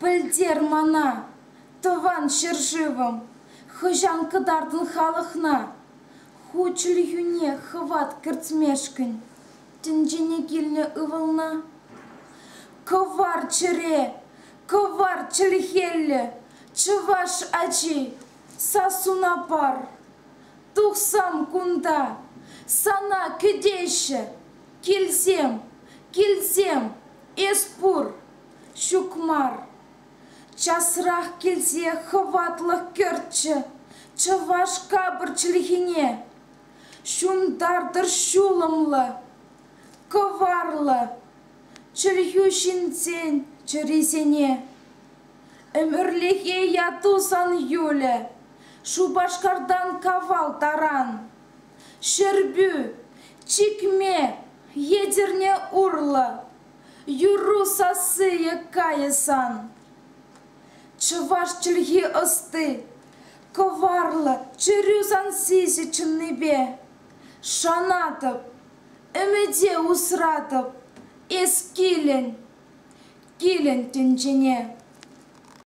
Пілдер мана, тован шерживым, хыжан кыдардын халықна, хучыл юне хыват кіртмешкін, тінжене келіне ывылна. Ковар чыре, ковар чылхеллі, чываш ачи, сасуна пар. Тухсам кунда, сана кедеші, келсем, келсем, эспур, шукмар. Часрах келсе хыватлық көртчі, чываш кабыр чылхине, шундардыр шулымлы, коварлы, чылхю шинцен чыресене. Өмірліге ятусан юлі, шубашкардан кавал таран. Шербю, чикме, едерне урлы, юру сасые каясан. Чываш чылхи ысты, коварлы, чырюзан сисе чынныбе. Шанатып, өмеде усратып, эс килен, килен тінчене.